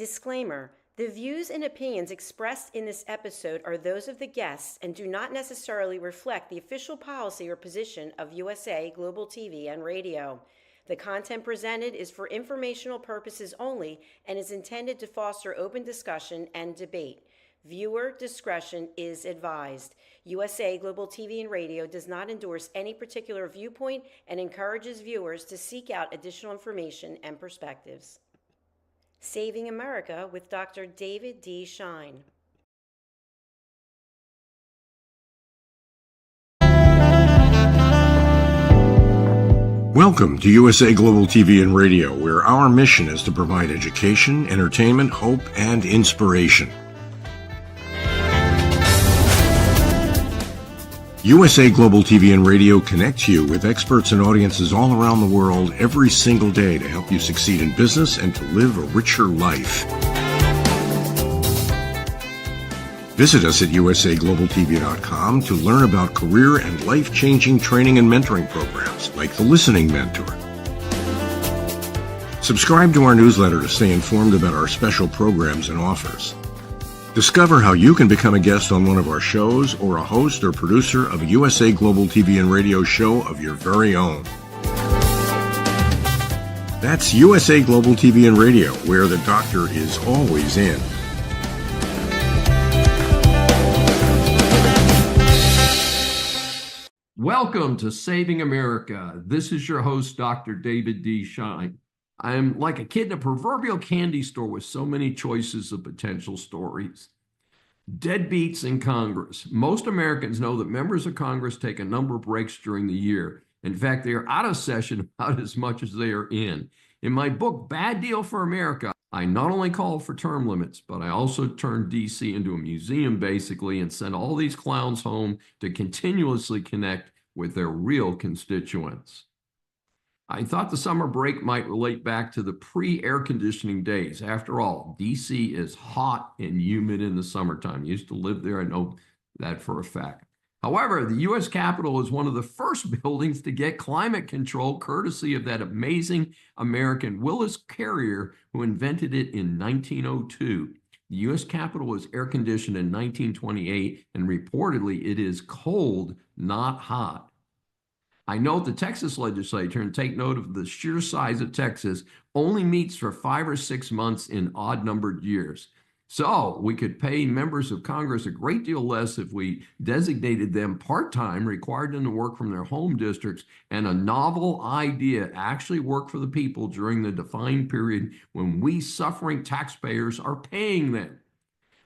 Disclaimer: the views and opinions expressed in this episode are those of the guests and do not necessarily reflect the official policy or position of USA Global TV and Radio. The content presented is for informational purposes only and is intended to foster open discussion and debate. Viewer discretion is advised. USA Global TV and Radio does not endorse any particular viewpoint and encourages viewers to seek out additional information and perspectives. Saving America with Dr. David D. Schein. Welcome to USA Global TV and Radio, where our mission is to provide education, entertainment, hope, and inspiration. USA Global TV and Radio connects you with experts and audiences all around the world every single day to help you succeed in business and to live a richer life. Visit us at usaglobaltv.com to learn about career and life-changing training and mentoring programs like the Listening Mentor. Subscribe to our newsletter to stay informed about our special programs and offers. Discover how you can become a guest on one of our shows or a host or producer of a USA Global TV and Radio show of your very own. That's USA Global TV and Radio, where the doctor is always in. Welcome to Saving America. This is your host, Dr. David D. Schein. I am like a kid in a proverbial candy store with so many choices of potential stories. Deadbeats in Congress. Most Americans know that members of Congress take a number of breaks during the year. In fact, they are out of session about as much as they are in. In my book, Bad Deal for America, I not only call for term limits, but I also turned DC into a museum, basically, and sent all these clowns home to continuously connect with their real constituents. I thought the summer break might relate back to the pre-air conditioning days. After all, DC is hot and humid in the summertime. I used to live there. I know that for a fact. However, the U.S. Capitol is one of the first buildings to get climate control, courtesy of that amazing American Willis Carrier who invented it in 1902. The U.S. Capitol was air conditioned in 1928, and reportedly it is cold, not hot. I note the Texas legislature, and take note of the sheer size of Texas, only meets for 5 or 6 months in odd-numbered years. So we could pay members of Congress a great deal less if we designated them part-time, required them to work from their home districts, and a novel idea, actually work for the people during the defined period when we suffering taxpayers are paying them.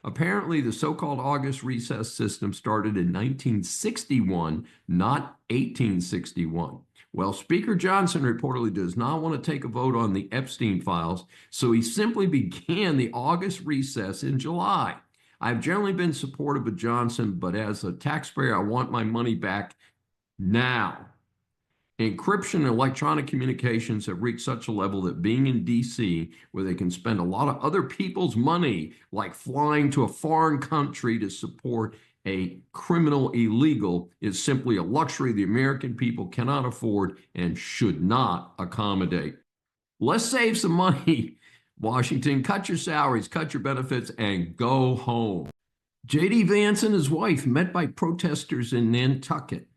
Apparently, the so-called August recess system started in 1961, not 1861. Well, Speaker Johnson reportedly does not want to take a vote on the Epstein files, so he simply began the August recess in July. I've generally been supportive of Johnson, but as a taxpayer, I want my money back now. Encryption and electronic communications have reached such a level that being in DC, where they can spend a lot of other people's money, like flying to a foreign country to support a criminal illegal, is simply a luxury the American people cannot afford and should not accommodate. Let's save some money. Washington, cut your salaries, cut your benefits, and go home. JD Vance and his wife met by protesters in Nantucket.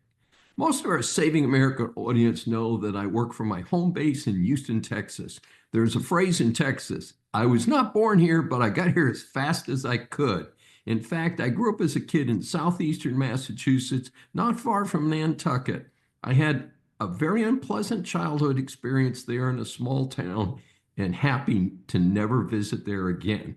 Most of our Saving America audience know that I work from my home base in Houston, Texas. There's a phrase in Texas: I was not born here, but I got here as fast as I could. In fact, I grew up as a kid in southeastern Massachusetts, not far from Nantucket. I had a very unpleasant childhood experience there in a small town and happy to never visit there again.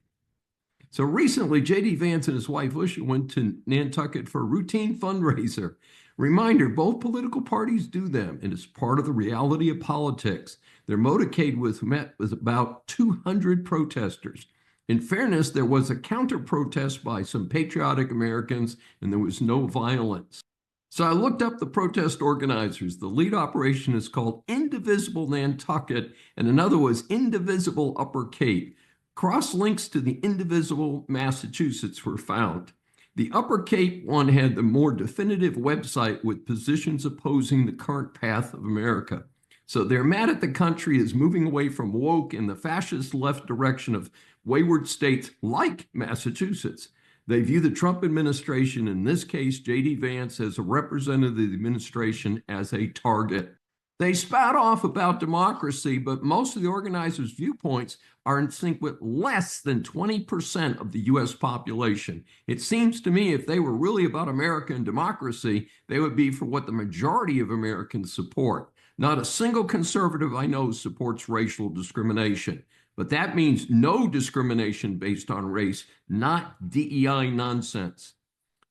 So recently, JD Vance and his wife, Lucia, went to Nantucket for a routine fundraiser. Reminder, both political parties do them, and it's part of the reality of politics. Their motorcade was met with about 200 protesters. In fairness, there was a counter-protest by some patriotic Americans, and there was no violence. So I looked up the protest organizers. The lead operation is called Indivisible Nantucket, and another was Indivisible Upper Cape. Cross links to the Indivisible Massachusetts were found. The Upper Cape one had the more definitive website with positions opposing the current path of America. So they're mad at the country is moving away from woke in the fascist left direction of wayward states like Massachusetts. They view the Trump administration, in this case, JD Vance, as a representative of the administration, as a target. They spout off about democracy, but most of the organizers' viewpoints are in sync with less than 20% of the U.S. population. It seems to me if they were really about America and democracy, they would be for what the majority of Americans support. Not a single conservative I know supports racial discrimination, but that means no discrimination based on race, not DEI nonsense.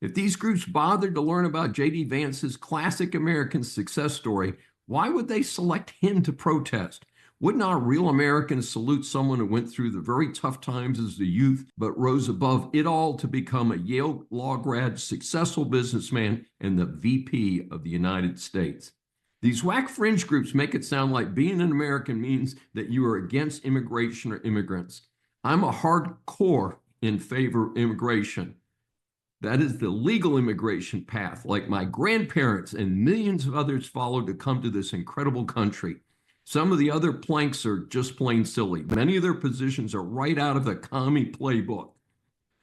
If these groups bothered to learn about JD Vance's classic American success story, why would they select him to protest? Wouldn't our real Americans salute someone who went through the very tough times as a youth, but rose above it all to become a Yale law grad, successful businessman, and the VP of the United States? These whack fringe groups make it sound like being an American means that you are against immigration or immigrants. I'm a hardcore in favor of immigration. That is the legal immigration path, like my grandparents and millions of others followed to come to this incredible country. Some of the other planks are just plain silly. Many of their positions are right out of the commie playbook.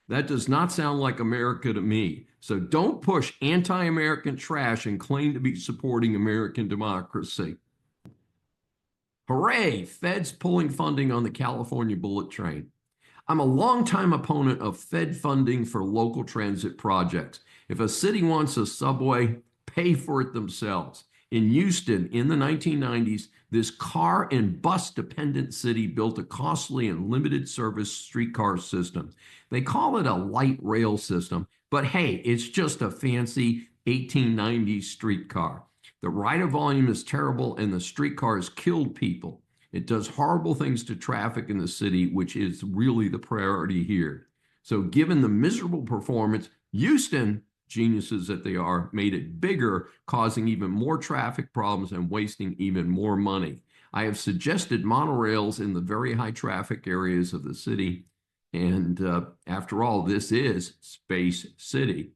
That does not sound like America to me. So don't push anti-American trash and claim to be supporting American democracy. Hooray, feds pulling funding on the California bullet train. I'm a longtime opponent of Fed funding for local transit projects. If a city wants a subway, pay for it themselves. In Houston, in the 1990s, this car and bus dependent city built a costly and limited service streetcar system. They call it a light rail system, but hey, it's just a fancy 1890s streetcar. The rider volume is terrible and the streetcars killed people. It does horrible things to traffic in the city, which is really the priority here. So given the miserable performance, Houston, geniuses that they are, made it bigger, causing even more traffic problems and wasting even more money. I have suggested monorails in the very high traffic areas of the city. And after all, this is Space City.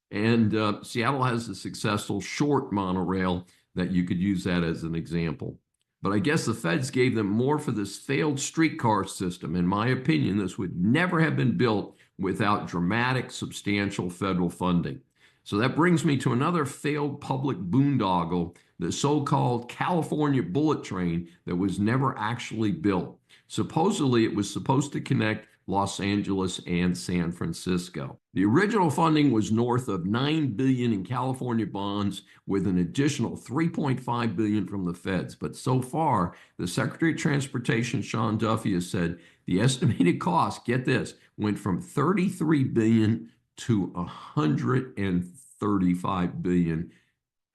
And Seattle has a successful short monorail that you could use that as an example. But I guess the feds gave them more for this failed streetcar system. In my opinion, this would never have been built without dramatic, substantial federal funding. So that brings me to another failed public boondoggle, the so-called California bullet train that was never actually built. Supposedly, it was supposed to connect Los Angeles and San Francisco. The original funding was north of $9 billion in California bonds with an additional $3.5 billion from the feds. But so far, the Secretary of Transportation, Sean Duffy, has said the estimated cost, get this, went from $33 billion to $135 billion.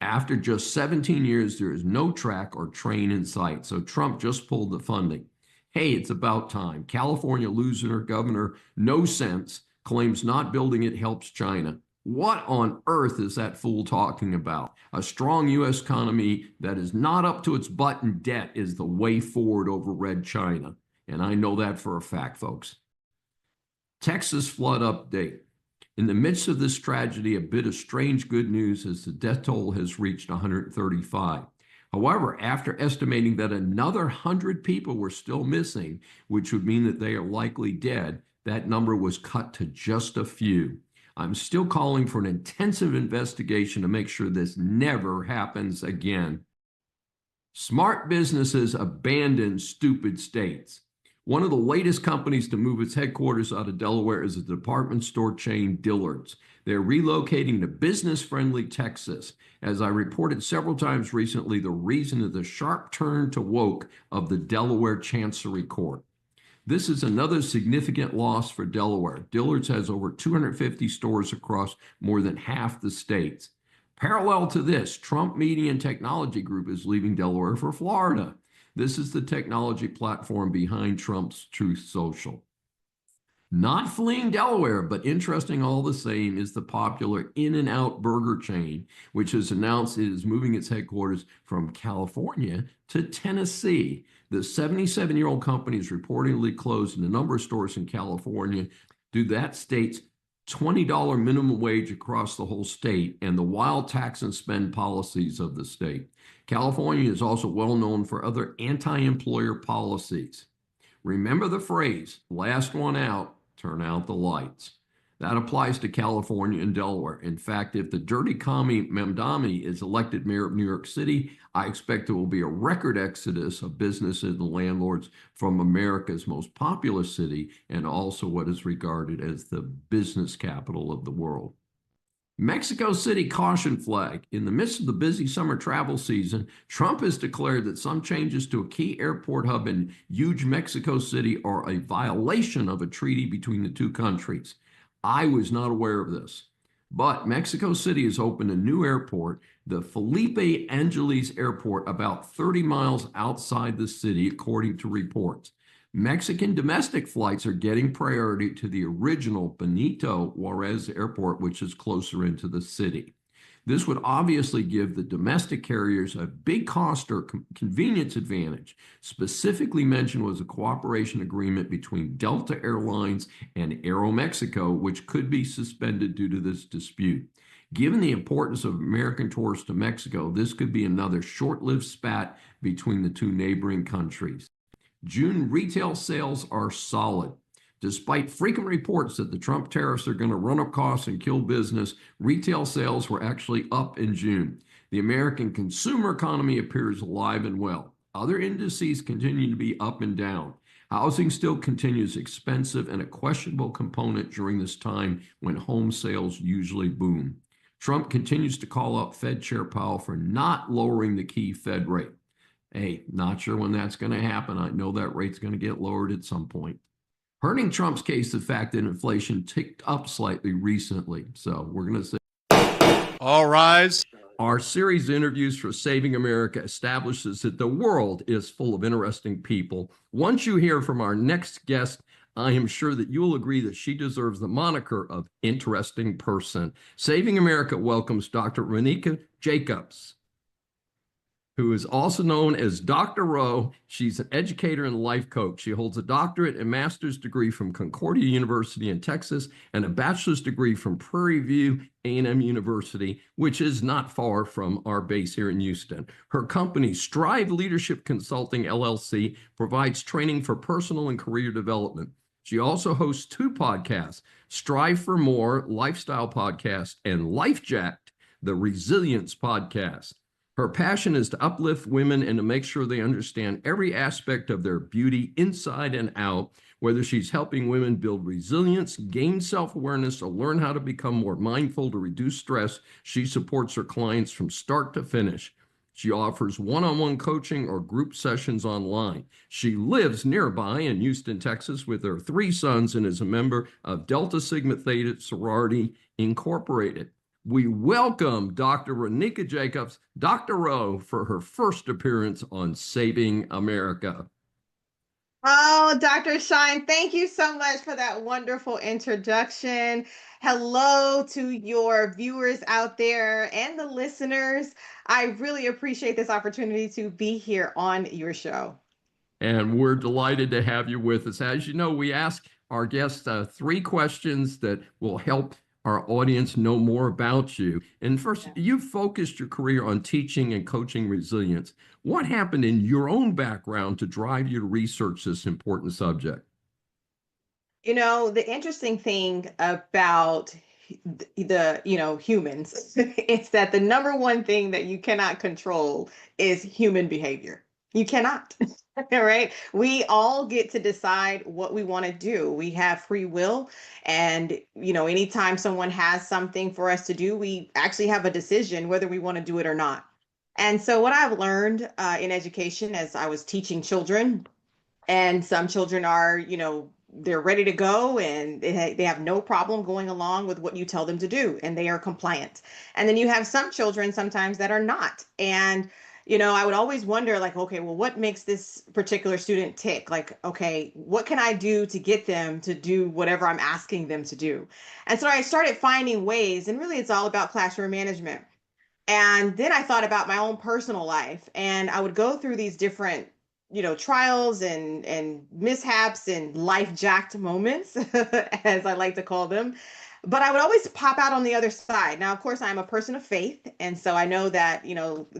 After just 17 years, there is no track or train in sight. So Trump just pulled the funding. Hey, it's about time. California loser governor, no sense, claims not building it helps China. What on earth is that fool talking about? A strong U.S. economy that is not up to its butt in debt is the way forward over red China. And I know that for a fact, folks. Texas flood update. In the midst of this tragedy, a bit of strange good news as the death toll has reached 135. However, after estimating that another 100 people were still missing, which would mean that they are likely dead, that number was cut to just a few. I'm still calling for an intensive investigation to make sure this never happens again. Smart businesses abandon stupid states. One of the latest companies to move its headquarters out of Delaware is the department store chain Dillard's. They're relocating to business-friendly Texas. As I reported several times recently, the reason is the sharp turn to woke of the Delaware Chancery Court. This is another significant loss for Delaware. Dillard's has over 250 stores across more than half the states. Parallel to this, Trump Media and Technology Group is leaving Delaware for Florida. This is the technology platform behind Trump's Truth Social. Not fleeing Delaware, but interesting all the same, is the popular In-N-Out burger chain, which has announced it is moving its headquarters from California to Tennessee. The 77-year-old company is reportedly closing a number of stores in California due to that state's $20 minimum wage across the whole state, and the wild tax and spend policies of the state. California is also well known for other anti-employer policies. Remember the phrase, last one out, turn out the lights. That applies to California and Delaware. In fact, if the dirty commie Mamdani is elected mayor of New York City, I expect there will be a record exodus of businesses and landlords from America's most populous city and also what is regarded as the business capital of the world. Mexico City caution flag. In the midst of the busy summer travel season, Trump has declared that some changes to a key airport hub in huge Mexico City are a violation of a treaty between the two countries. I was not aware of this, but Mexico City has opened a new airport, the Felipe Angeles Airport, about 30 miles outside the city, according to reports. Mexican domestic flights are getting priority to the original Benito Juarez Airport, which is closer into the city. This would obviously give the domestic carriers a big cost or convenience advantage. Specifically mentioned was a cooperation agreement between Delta Airlines and Aeromexico, which could be suspended due to this dispute. Given the importance of American tourists to Mexico, this could be another short-lived spat between the two neighboring countries. June retail sales are solid. Despite frequent reports that the Trump tariffs are going to run up costs and kill business, retail sales were actually up in June. The American consumer economy appears alive and well. Other indices continue to be up and down. Housing still continues expensive and a questionable component during this time when home sales usually boom. Trump continues to call out Fed Chair Powell for not lowering the key Fed rate. Hey, not sure when that's going to happen. I know that rate's going to get lowered at some point. Hurting Trump's case, the fact that inflation ticked up slightly recently. So we're going to say, all rise. Our series of interviews for Saving America establishes that the world is full of interesting people. Once you hear from our next guest, I am sure that you will agree that she deserves the moniker of interesting person. Saving America welcomes Dr. Ronika Jacobs, who is also known as Dr. Rowe. She's an educator and life coach. She holds a doctorate and master's degree from Concordia University in Texas and a bachelor's degree from Prairie View A&M University, which is not far from our base here in Houston. Her company, Strive Leadership Consulting, LLC, provides training for personal and career development. She also hosts two podcasts, Strive for More, Lifestyle Podcast, and Life Jacked, the Resilience Podcast. Her passion is to uplift women and to make sure they understand every aspect of their beauty inside and out, whether she's helping women build resilience, gain self-awareness, or learn how to become more mindful to reduce stress. She supports her clients from start to finish. She offers one-on-one coaching or group sessions online. She lives nearby in Houston, Texas, with her 3 sons and is a member of Delta Sigma Theta Sorority Incorporated. We welcome Dr. Ronika Jacobs, Dr. Rowe, for her first appearance on Saving America. Oh, Dr. Schein, thank you so much for that wonderful introduction. Hello to your viewers out there and the listeners. I really appreciate this opportunity to be here on your show. And we're delighted to have you with us. As you know, we ask our guests 3 questions that will help our audience know more about you. And first, you've focused your career on teaching and coaching resilience. What happened in your own background to drive you to research this important subject? You know, the interesting thing about humans is that the number one thing that you cannot control is human behavior. You cannot. All right. We all get to decide what we want to do. We have free will. And, anytime someone has something for us to do, we actually have a decision whether we want to do it or not. And so what I've learned in education as I was teaching children, and some children are, they're ready to go and they have no problem going along with what you tell them to do and they are compliant. And then you have some children sometimes that are not. And I would always wonder, okay, well, what makes this particular student tick? Okay, what can I do to get them to do whatever I'm asking them to do? And so I started finding ways, and really it's all about classroom management. And then I thought about my own personal life, and I would go through these different, trials and mishaps and life jacked moments, as I like to call them. but I would always pop out on the other side. Now, of course, I'm a person of faith, and so I know that,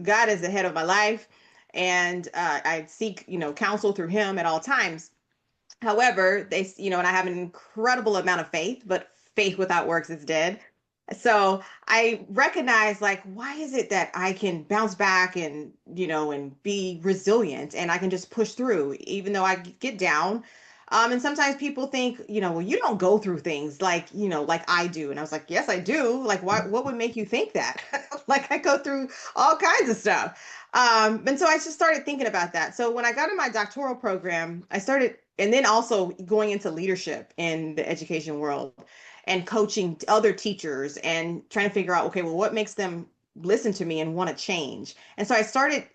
God is the head of my life, and I seek, counsel through Him at all times. However, and I have an incredible amount of faith, but faith without works is dead. So I recognize, like, why is it that I can bounce back and, and be resilient, and I can just push through even though I get down. And sometimes people think, well, you don't go through things like, like I do. And I was like, yes, I do. Like, what would make you think that? Like, I go through all kinds of stuff. And so I just started thinking about that. So when I got in my doctoral program, I started, and then also going into leadership in the education world and coaching other teachers and trying to figure out, okay, well, what makes them listen to me and want to change? And so I started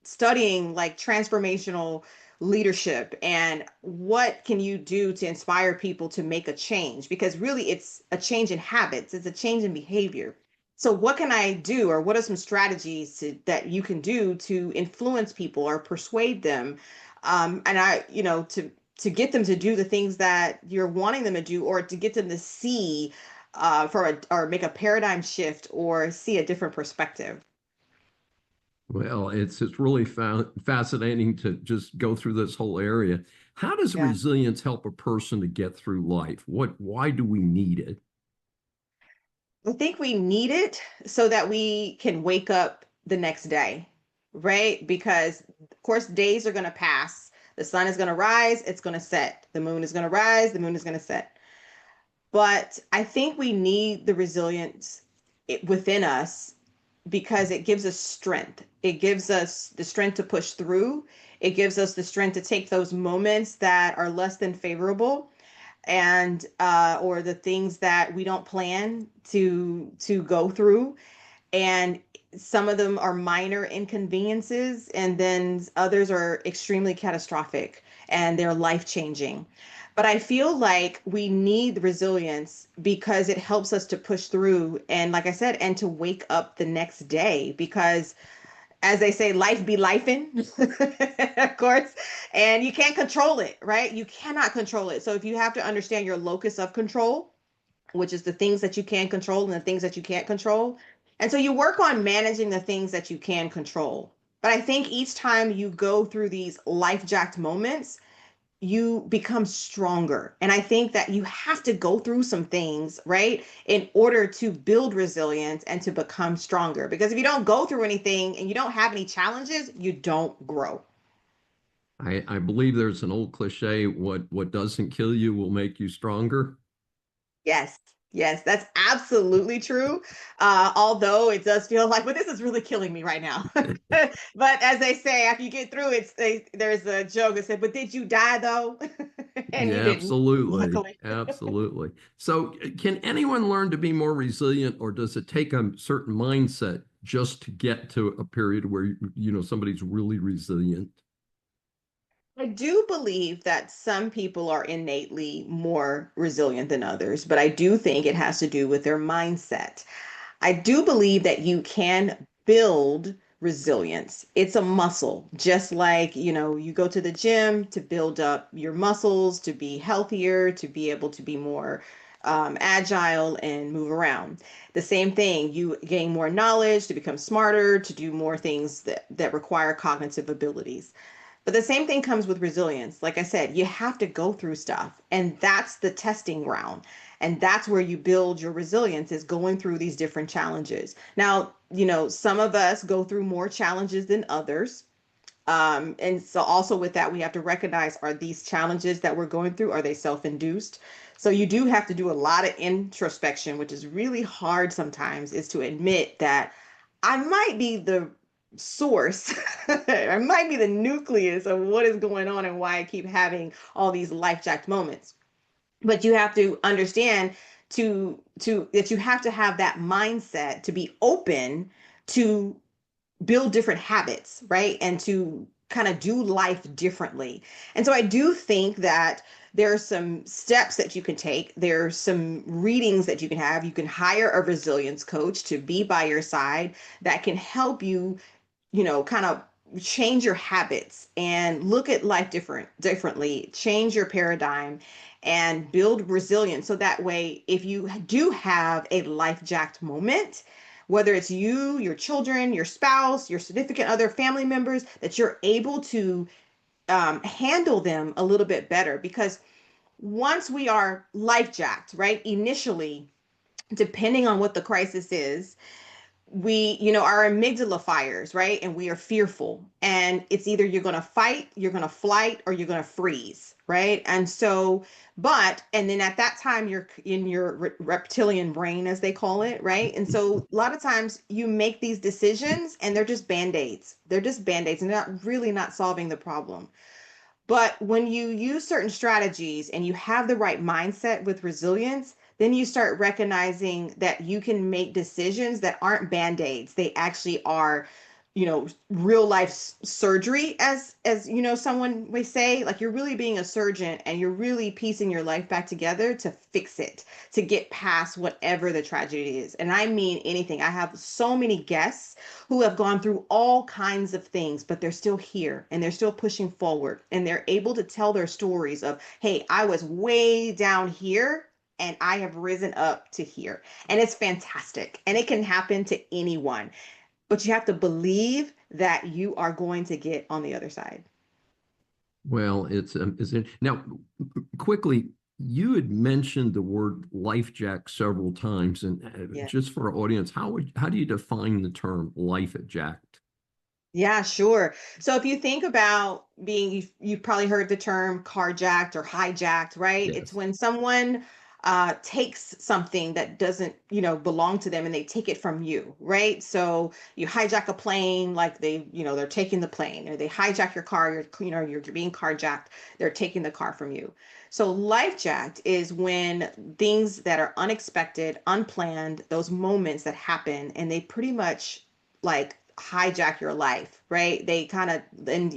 studying like transformational leadership and what can you do to inspire people to make a change, because really it's a change in habits, it's a change in behavior. So what can I do, or what are some strategies that you can do to influence people or persuade them, and to get them to do the things that you're wanting them to do, or to get them to see or make a paradigm shift or see a different perspective. Well, it's really fascinating to just go through this whole area. How does Yeah. resilience help a person to get through life? Why do we need it? I think we need it so that we can wake up the next day, right? Because, of course, days are going to pass. The sun is going to rise, it's going to set. The moon is going to rise, the moon is going to set. But I think we need the resilience within us because it gives us strength. It gives us the strength to push through. It gives us the strength to take those moments that are less than favorable, and or the things that we don't plan to go through. And some of them are minor inconveniences, and then others are extremely catastrophic and they're life changing. But I feel like we need resilience because it helps us to push through, and like I said, and to wake up the next day, because as they say, life be lifing, of course, and you can't control it, right? You cannot control it. So if you have to understand your locus of control, which is the things that you can control and the things that you can't control. And so you work on managing the things that you can control. But I think each time you go through these life jacked moments, you become stronger. And I think that you have to go through some things, right, in order to build resilience and to become stronger. Because if you don't go through anything and you don't have any challenges, you don't grow. I believe there's an old cliche, what doesn't kill you will make you stronger. Yes, yes, that's absolutely true. Although it does feel like, but this is really killing me right now. But as they say, after you get through it, there's a joke that said, "But did you die though?" And you Yeah, didn't, absolutely. luckily. Absolutely. So, can anyone learn to be more resilient, or does it take a certain mindset just to get to a period where, somebody's really resilient? I do believe that some people are innately more resilient than others, but I do think it has to do with their mindset. I do believe that you can build resilience. It's a muscle, just like, you go to the gym to build up your muscles, to be healthier, to be able to be more agile and move around. The same thing, you gain more knowledge to become smarter, to do more things that require cognitive abilities. But the same thing comes with resilience. Like I said, you have to go through stuff, and that's the testing ground. And that's where you build your resilience, is going through these different challenges. Now, some of us go through more challenges than others. And so also with that, we have to recognize, are these challenges that we're going through, are they self-induced? So you do have to do a lot of introspection, which is really hard sometimes, is to admit that I might be the source, I might be the nucleus of what is going on and why I keep having all these life jacked moments. But you have to understand to that you have to have that mindset to be open to build different habits, right? And to kind of do life differently. And so I do think that there are some steps that you can take. There's some readings that you can have. You can hire a resilience coach to be by your side that can help you, kind of change your habits and look at life differently, change your paradigm and build resilience. So that way, if you do have a life jacked moment, whether it's you, your children, your spouse, your significant other, family members, that you're able to handle them a little bit better. Because once we are life jacked, right, initially, depending on what the crisis is, we, our amygdala fires, right? And we are fearful. And it's either you're going to fight, you're going to flight, or you're going to freeze, right? And so, and then at that time, you're in your reptilian brain, as they call it, right? And so a lot of times you make these decisions and they're just band-aids. They're just band-aids and they're not really not solving the problem. But when you use certain strategies and you have the right mindset with resilience, then you start recognizing that you can make decisions that aren't band-aids. They actually are, real life surgery, as someone may say, like you're really being a surgeon and you're really piecing your life back together to fix it, to get past whatever the tragedy is. And I mean anything. I have so many guests who have gone through all kinds of things, but they're still here and they're still pushing forward and they're able to tell their stories of, hey, I was way down here and I have risen up to here. And it's fantastic. And it can happen to anyone. But you have to believe that you are going to get on the other side. Well, it's now quickly. You had mentioned the word life jack several times, and Yeah. just for our audience, how do you define the term life jacked? Yeah, sure. So if you think about you've probably heard the term carjacked or hijacked, right? Yes. It's when someone takes something that doesn't, belong to them and they take it from you, right? So you hijack a plane, like they're taking the plane, or they hijack your car, you're being carjacked, they're taking the car from you. So life jacked is when things that are unexpected, unplanned, those moments that happen, and they pretty much like hijack your life, right? They kind of, and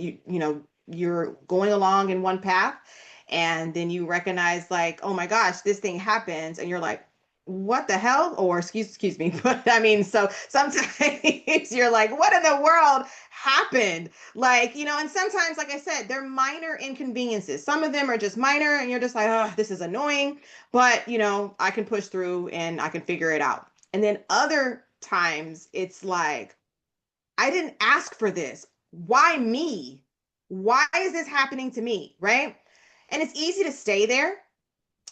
you're going along in one path and then you recognize like, oh my gosh, this thing happens, and you're like, what the hell? Or excuse me, but I mean, so sometimes you're like, what in the world happened? Like, and sometimes, like I said, they're minor inconveniences. Some of them are just minor and you're just like, oh, this is annoying, but I can push through and I can figure it out. And then other times it's like, I didn't ask for this. Why me? Why is this happening to me? Right? And it's easy to stay there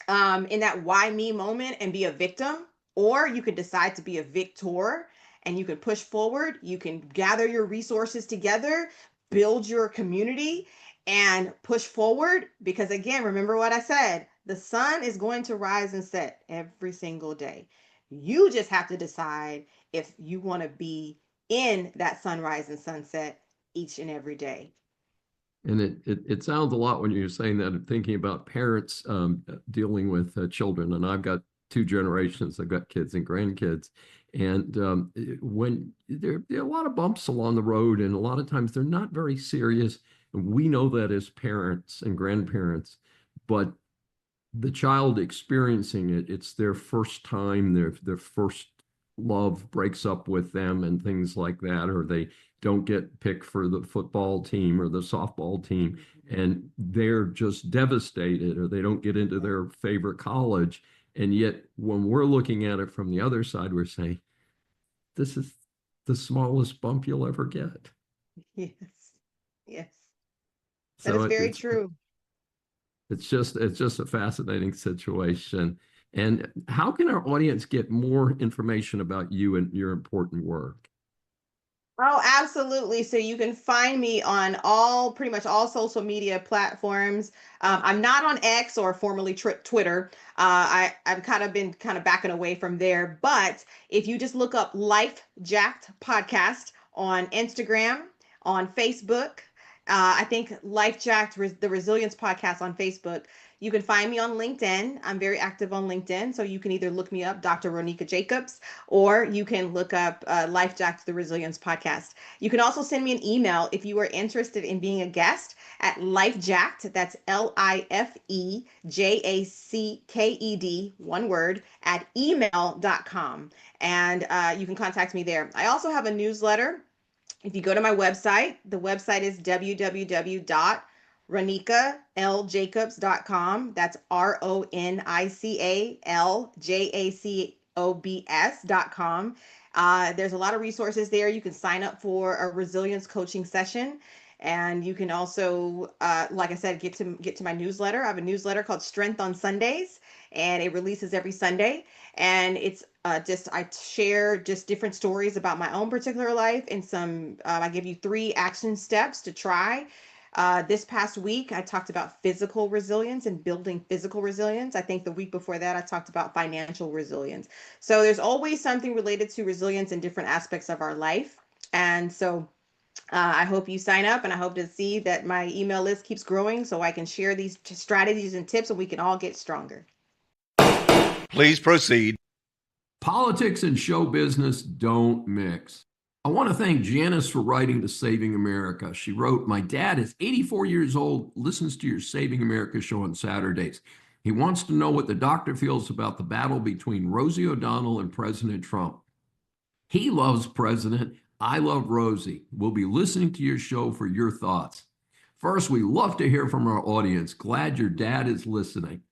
in that why me moment and be a victim, or you could decide to be a victor and you can push forward. You can gather your resources together, build your community, and push forward. Because again, remember what I said, the sun is going to rise and set every single day. You just have to decide if you want to be in that sunrise and sunset each and every day. And it sounds a lot when you're saying that. I'm thinking about parents dealing with children, and I've got two generations. I've got kids and grandkids, and when there are a lot of bumps along the road, and a lot of times they're not very serious. And we know that as parents and grandparents, but the child experiencing it, it's their first time, their first love breaks up with them and things like that, or they don't get picked for the football team or the softball team, and they're just devastated, or they don't get into their favorite college. And yet when we're looking at it from the other side, we're saying, this is the smallest bump you'll ever get. Yes. Yes. That So is very true. It's just a fascinating situation. And how can our audience get more information about you and your important work? Oh, absolutely. So you can find me on pretty much all social media platforms. I'm not on X, or formerly Twitter. I've kind of been backing away from there. But if you just look up Life Jacked Podcast on Instagram, on Facebook, I think Life Jacked, the Resilience Podcast on Facebook. You can find me on LinkedIn. I'm very active on LinkedIn. So you can either look me up, Dr. Ronika Jacobs, or you can look up Life Jacked, the Resilience Podcast. You can also send me an email if you are interested in being a guest at LifeJacked. That's LifeJacked, one word, at email.com. And you can contact me there. I also have a newsletter If you go to my website, the website is www.ronicalljacobs.com. That's RONICALJACOBS.com. There's a lot of resources there. You can sign up for a resilience coaching session. And you can also, like I said, get to my newsletter. I have a newsletter called Strength on Sundays, and it releases every Sunday. And it's I share just different stories about my own particular life, and I give you 3 action steps to try. This past week, I talked about physical resilience and building physical resilience. I think the week before that, I talked about financial resilience. So there's always something related to resilience in different aspects of our life. And so I hope you sign up, and I hope to see that my email list keeps growing so I can share these strategies and tips and we can all get stronger. Please proceed. Politics and show business don't mix. I want to thank Janice for writing to Saving America. She wrote, "My dad is 84 years old, listens to your Saving America show on Saturdays. He wants to know what the doctor feels about the battle between Rosie O'Donnell and President Trump. He loves President. I love Rosie. We'll be listening to your show for your thoughts. First, we love to hear from our audience. Glad your dad is listening.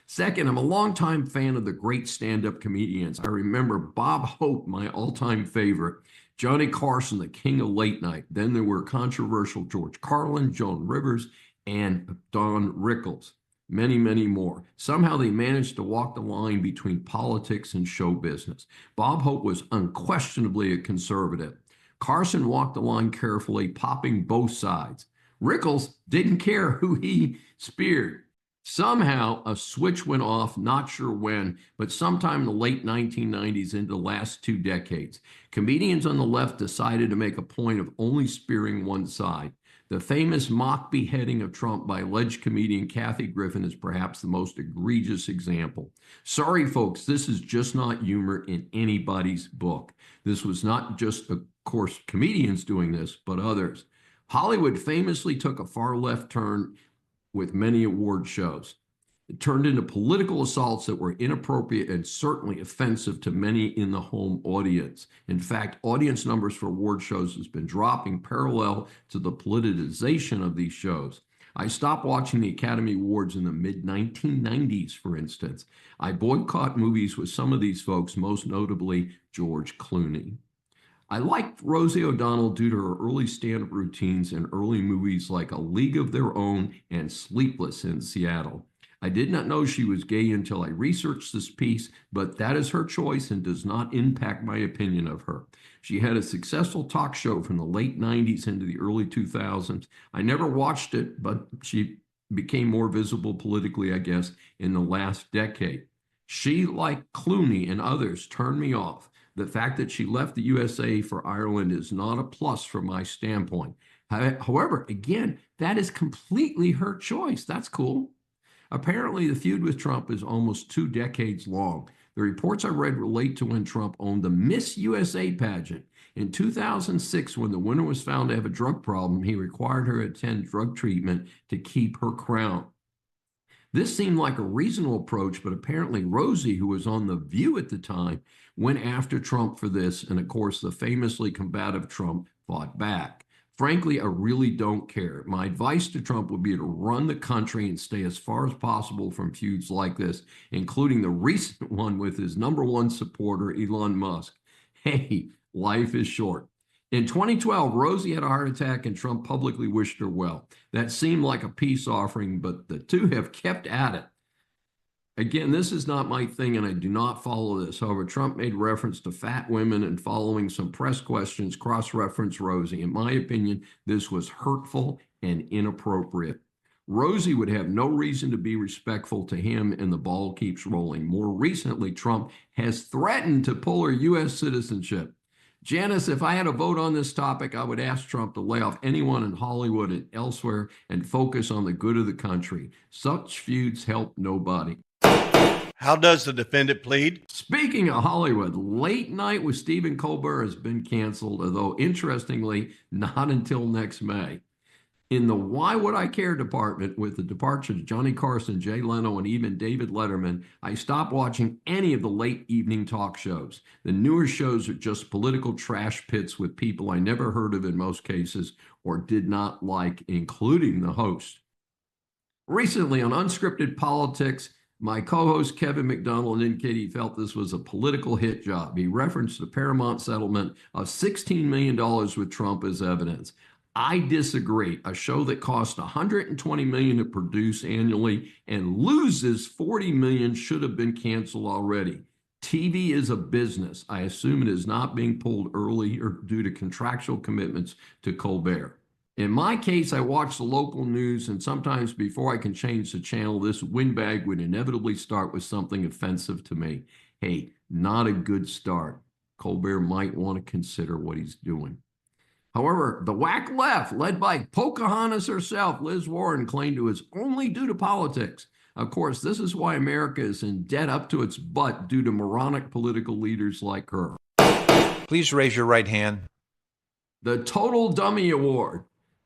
Second, I'm a longtime fan of the great stand-up comedians. I remember Bob Hope, my all-time favorite, Johnny Carson, the king of late night. Then there were controversial George Carlin, Joan Rivers, and Don Rickles. Many, many more. Somehow they managed to walk the line between politics and show business. Bob Hope was unquestionably a conservative. Carson walked the line carefully, popping both sides. Rickles didn't care who he speared. Somehow a switch went off, not sure when, but sometime in the late 1990s into the last 2 decades. Comedians on the left decided to make a point of only spearing one side. The famous mock beheading of Trump by alleged comedian Kathy Griffin is perhaps the most egregious example. Sorry, folks, this is just not humor in anybody's book. This was not just, of course, comedians doing this, but others. Hollywood famously took a far left turn with many award shows. It turned into political assaults that were inappropriate and certainly offensive to many in the home audience. In fact, audience numbers for award shows has been dropping parallel to the politicization of these shows. I stopped watching the Academy Awards in the mid-1990s, for instance. I boycott movies with some of these folks, most notably George Clooney. I liked Rosie O'Donnell due to her early stand-up routines and early movies like A League of Their Own and Sleepless in Seattle. I did not know she was gay until I researched this piece, but that is her choice and does not impact my opinion of her. She had a successful talk show from the late 90s into the early 2000s. I never watched it, but she became more visible politically, I guess, in the last decade. She, like Clooney and others, turned me off. The fact that she left the USA for Ireland is not a plus from my standpoint. However, again, that is completely her choice. That's cool. Apparently, the feud with Trump is almost 2 decades long. The reports I read relate to when Trump owned the Miss USA pageant. In 2006, when the winner was found to have a drug problem, he required her to attend drug treatment to keep her crown. This seemed like a reasonable approach, but apparently Rosie, who was on The View at the time, went after Trump for this, and of course, the famously combative Trump fought back. Frankly, I really don't care. My advice to Trump would be to run the country and stay as far as possible from feuds like this, including the recent one with his #1 supporter, Elon Musk. Hey, life is short. In 2012, Rosie had a heart attack and Trump publicly wished her well. That seemed like a peace offering, but the two have kept at it. Again, this is not my thing and I do not follow this. However, Trump made reference to fat women and following some press questions cross-referenced Rosie. In my opinion, this was hurtful and inappropriate. Rosie would have no reason to be respectful to him, and the ball keeps rolling. More recently, Trump has threatened to pull her U.S. citizenship. Janice, if I had a vote on this topic, I would ask Trump to lay off anyone in Hollywood and elsewhere and focus on the good of the country. Such feuds help nobody. How does the defendant plead? Speaking of Hollywood, Late Night with Stephen Colbert has been canceled, although interestingly, not until next May. In the Why Would I Care department, with the departure of Johnny Carson, Jay Leno, and even David Letterman, I stopped watching any of the late evening talk shows. The newer shows are just political trash pits with people I never heard of in most cases or did not like, including the host. Recently on Unscripted Politics, my co-host Kevin McDonald indicated he felt this was a political hit job. He referenced the Paramount settlement of $16 million with Trump as evidence. I disagree. A show that costs $120 million to produce annually and loses $40 million should have been canceled already. TV is a business. I assume it is not being pulled early or due to contractual commitments to Colbert. In my case, I watch the local news, and sometimes before I can change the channel, this windbag would inevitably start with something offensive to me. Hey, not a good start. Colbert might want to consider what he's doing. However, the whack left, led by Pocahontas herself, Liz Warren, claimed it was only due to politics. Of course, this is why America is in debt up to its butt due to moronic political leaders like her. Please raise your right hand. The Total Dummy Award.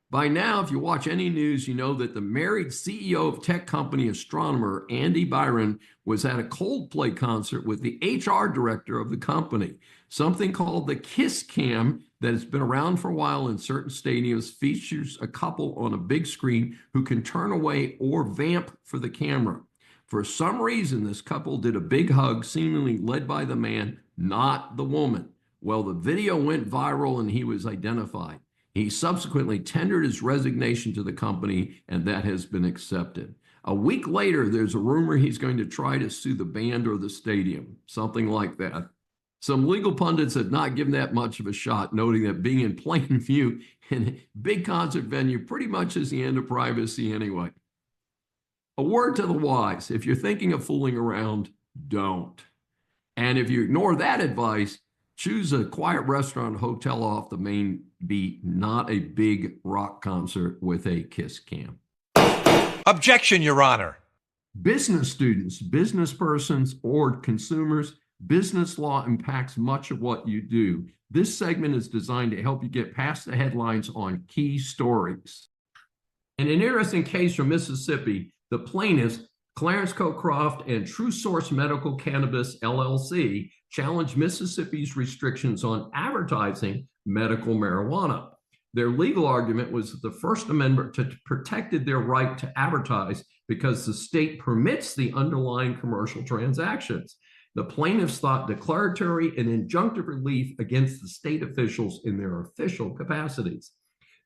By now, if you watch any news, you know that the married CEO of tech company Astronomer, Andy Byron, was at a Coldplay concert with the HR director of the company. Something called the Kiss Cam that has been around for a while in certain stadiums features a couple on a big screen who can turn away or vamp for the camera. For some reason, this couple did a big hug, seemingly led by the man, not the woman. Well, the video went viral and he was identified. He subsequently tendered his resignation to the company, and that has been accepted. A week later, there's a rumor he's going to try to sue the band or the stadium, something like that. Some legal pundits have not given that much of a shot, noting that being in plain view in a big concert venue pretty much is the end of privacy anyway. A word to the wise: if you're thinking of fooling around, don't. And if you ignore that advice, choose a quiet restaurant, hotel off the main beat, not a big rock concert with a kiss cam. Objection, Your Honor. Business students, business persons, or consumers, business law impacts much of what you do. This segment is designed to help you get past the headlines on key stories. In an interesting case from Mississippi, the plaintiffs, Clarence Cocroft and True Source Medical Cannabis, LLC, challenged Mississippi's restrictions on advertising medical marijuana. Their legal argument was that the First Amendment protected their right to advertise because the state permits the underlying commercial transactions. The plaintiffs sought declaratory and injunctive relief against the state officials in their official capacities.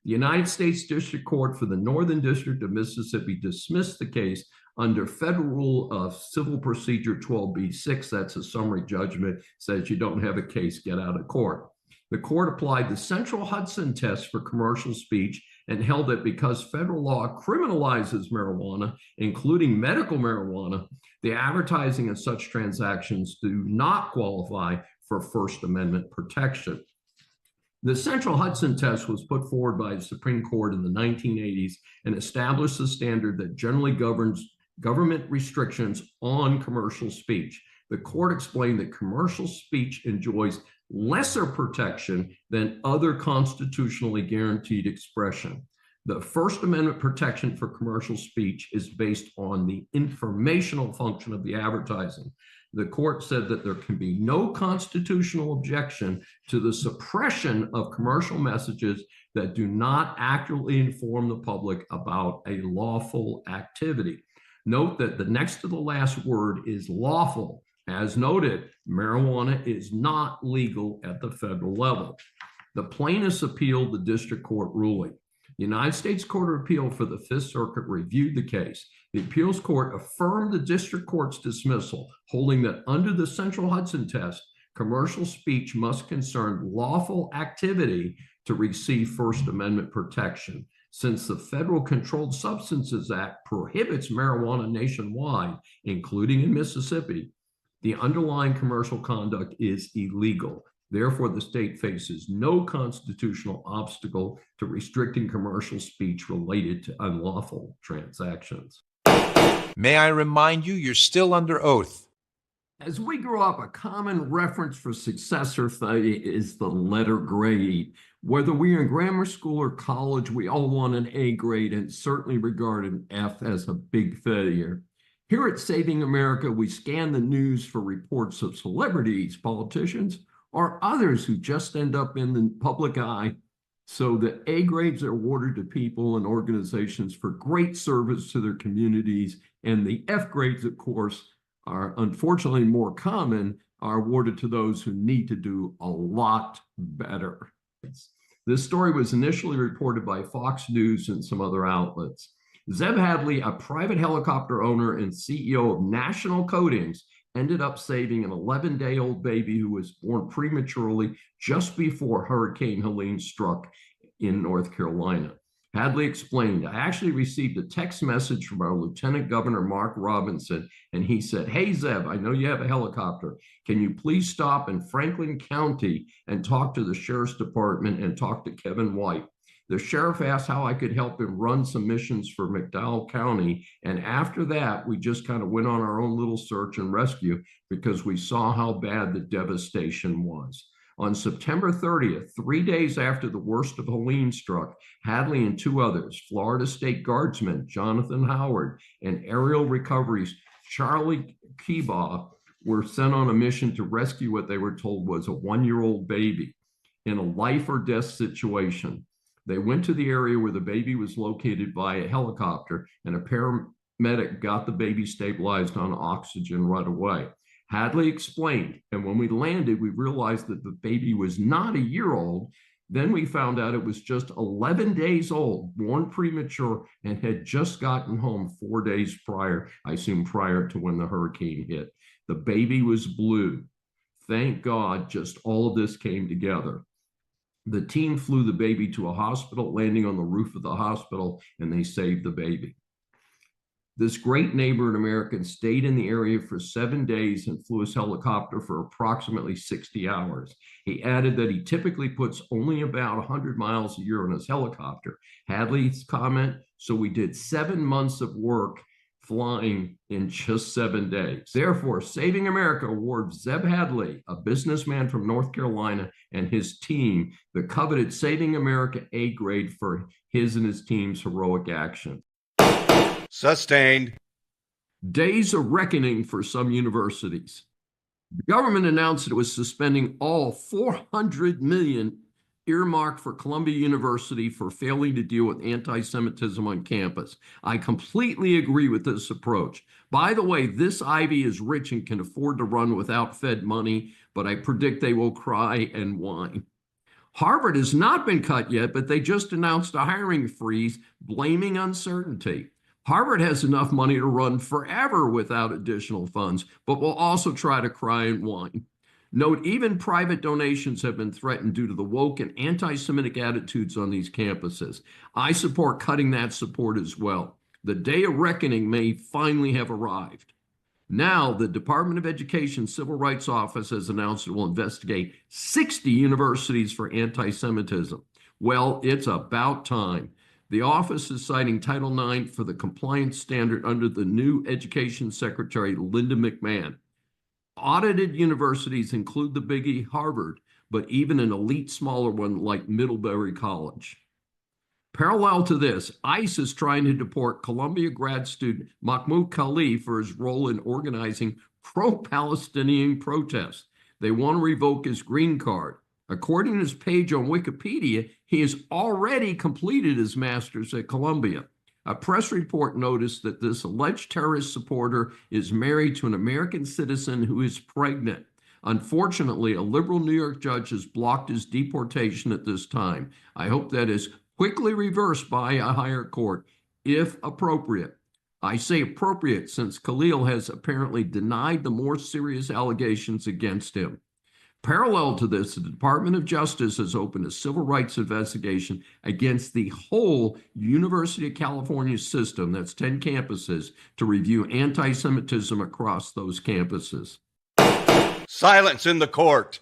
The United States District Court for the Northern District of Mississippi dismissed the case under Federal Rule of Civil Procedure 12b-6. That's a summary judgment, says you don't have a case, get out of court. The court applied the Central Hudson test for commercial speech and held that because federal law criminalizes marijuana, including medical marijuana, the advertising of such transactions do not qualify for First Amendment protection. The Central Hudson test was put forward by the Supreme Court in the 1980s and established a standard that generally governs government restrictions on commercial speech. The court explained that commercial speech enjoys lesser protection than other constitutionally guaranteed expression. The First Amendment protection for commercial speech is based on the informational function of the advertising. The court said that there can be no constitutional objection to the suppression of commercial messages that do not accurately inform the public about a lawful activity. Note that the next to the last word is lawful. As noted, marijuana is not legal at the federal level. The plaintiffs appealed the district court ruling. The United States Court of Appeal for the Fifth Circuit reviewed the case. The appeals court affirmed the district court's dismissal, holding that under the Central Hudson test, commercial speech must concern lawful activity to receive First Amendment protection. Since the Federal Controlled Substances Act prohibits marijuana nationwide, including in Mississippi, the underlying commercial conduct is illegal. Therefore, the state faces no constitutional obstacle to restricting commercial speech related to unlawful transactions. May I remind you, you're still under oath. As we grow up, a common reference for success or failure is the letter grade. Whether we are in grammar school or college, we all want an A grade and certainly regard an F as a big failure. Here at Saving America, we scan the news for reports of celebrities, politicians, or others who just end up in the public eye. So the A grades are awarded to people and organizations for great service to their communities, and the F grades, of course, are unfortunately more common, are awarded to those who need to do a lot better. This story was initially reported by Fox News and some other outlets. Zeb Hadley, a private helicopter owner and CEO of National Coatings, ended up saving an 11-day-old baby who was born prematurely just before Hurricane Helene struck in North Carolina. Hadley explained, I actually received a text message from our Lieutenant Governor, Mark Robinson, and he said, hey, Zeb, I know you have a helicopter. Can you please stop in Franklin County and talk to the Sheriff's Department and talk to Kevin White? The sheriff asked how I could help him run some missions for McDowell County. And after that, we just kind of went on our own little search and rescue because we saw how bad the devastation was. On September 30th, 3 days after the worst of Helene struck, Hadley and two others, Florida State Guardsman Jonathan Howard and Aerial Recovery's Charlie Keebaugh, were sent on a mission to rescue what they were told was a 1-year-old baby in a life or death situation. They went to the area where the baby was located by a helicopter, and a paramedic got the baby stabilized on oxygen right away. Hadley explained, and when we landed, we realized that the baby was not a year old. Then we found out it was just 11 days old, born premature, and had just gotten home 4 days prior, I assume prior to when the hurricane hit. The baby was blue. Thank God just all of this came together. The team flew the baby to a hospital, landing on the roof of the hospital, and they saved the baby. This great neighbor in America stayed in the area for 7 days and flew his helicopter for approximately 60 hours. He added that he typically puts only about 100 miles a year on his helicopter. Hadley's comment, so we did 7 months of work flying in just 7 days. Therefore, Saving America awards Zeb Hadley, a businessman from North Carolina, and his team the coveted Saving America A grade for his and his team's heroic action. Sustained. Days of reckoning for some universities. The government announced it was suspending all $400 million earmarked for Columbia University for failing to deal with anti-Semitism on campus. I completely agree with this approach. By the way, this Ivy is rich and can afford to run without Fed money, but I predict they will cry and whine. Harvard has not been cut yet, but they just announced a hiring freeze, blaming uncertainty. Harvard has enough money to run forever without additional funds, but will also try to cry and whine. Note, even private donations have been threatened due to the woke and anti-Semitic attitudes on these campuses. I support cutting that support as well. The day of reckoning may finally have arrived. Now, the Department of Education Civil Rights Office has announced it will investigate 60 universities for anti-Semitism. Well, it's about time. The office is citing Title IX for the compliance standard under the new Education Secretary, Linda McMahon. Audited universities include the biggie Harvard, but even an elite smaller one like Middlebury College. Parallel to this, ICE is trying to deport Columbia grad student Mahmoud Khalif for his role in organizing pro-Palestinian protests. They want to revoke his green card. According to his page on Wikipedia, he has already completed his master's at Columbia. A press report noticed that this alleged terrorist supporter is married to an American citizen who is pregnant. Unfortunately, a liberal New York judge has blocked his deportation at this time. I hope that is quickly reversed by a higher court, if appropriate. I say appropriate since Khalil has apparently denied the more serious allegations against him. Parallel to this, the Department of Justice has opened a civil rights investigation against the whole University of California system, that's 10 campuses, to review anti-Semitism across those campuses. Silence in the court.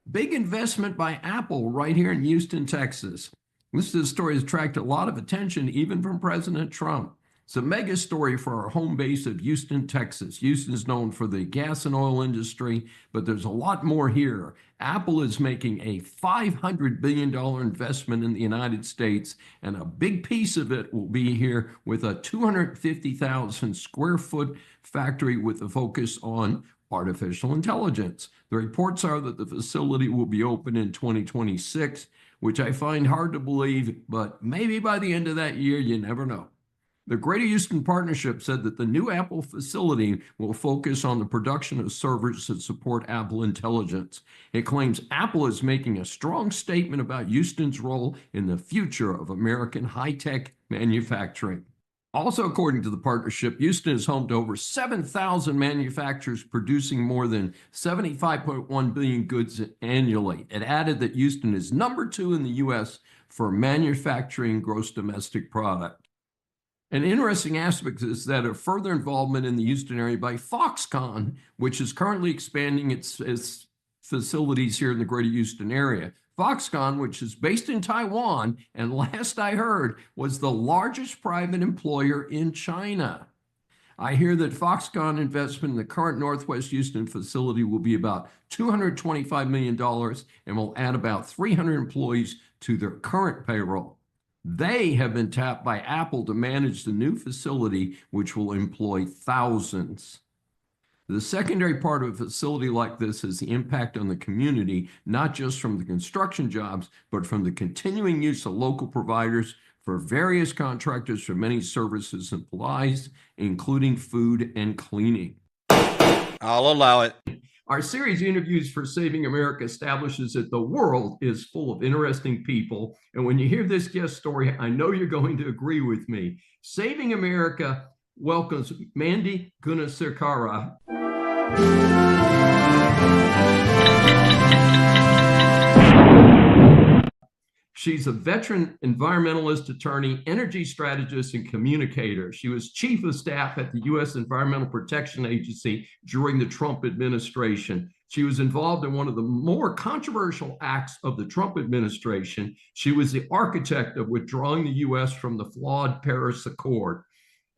Big investment by Apple right here in Houston, Texas. This story has attracted a lot of attention, even from President Trump. It's a mega story for our home base of Houston, Texas. Houston is known for the gas and oil industry, but there's a lot more here. Apple is making a $500 billion investment in the United States, and a big piece of it will be here with a 250,000 square foot factory with a focus on artificial intelligence. The reports are that the facility will be open in 2026, which I find hard to believe, but maybe by the end of that year, you never know. The Greater Houston Partnership said that the new Apple facility will focus on the production of servers that support Apple Intelligence. It claims Apple is making a strong statement about Houston's role in the future of American high-tech manufacturing. Also, according to the partnership, Houston is home to over 7,000 manufacturers producing more than 75.1 billion goods annually. It added that Houston is number 2 in the U.S. for manufacturing gross domestic product. An interesting aspect is that of further involvement in the Houston area by Foxconn, which is currently expanding its facilities here in the Greater Houston area. Foxconn, which is based in Taiwan, and last I heard, was the largest private employer in China. I hear that Foxconn investment in the current Northwest Houston facility will be about $225 million and will add about 300 employees to their current payroll. They have been tapped by Apple to manage the new facility, which will employ thousands. The secondary part of a facility like this is the impact on the community, not just from the construction jobs, but from the continuing use of local providers for various contractors for many services and supplies, including food and cleaning. I'll allow it. Our series Interviews for Saving America establishes that the world is full of interesting people. And when you hear this guest story, I know you're going to agree with me. Saving America welcomes Mandy Gunasekara. She's a veteran environmentalist attorney, energy strategist, and communicator. She was chief of staff at the U.S. Environmental Protection Agency during the Trump administration. She was involved in one of the more controversial acts of the Trump administration. She was the architect of withdrawing the U.S. from the flawed Paris Accord.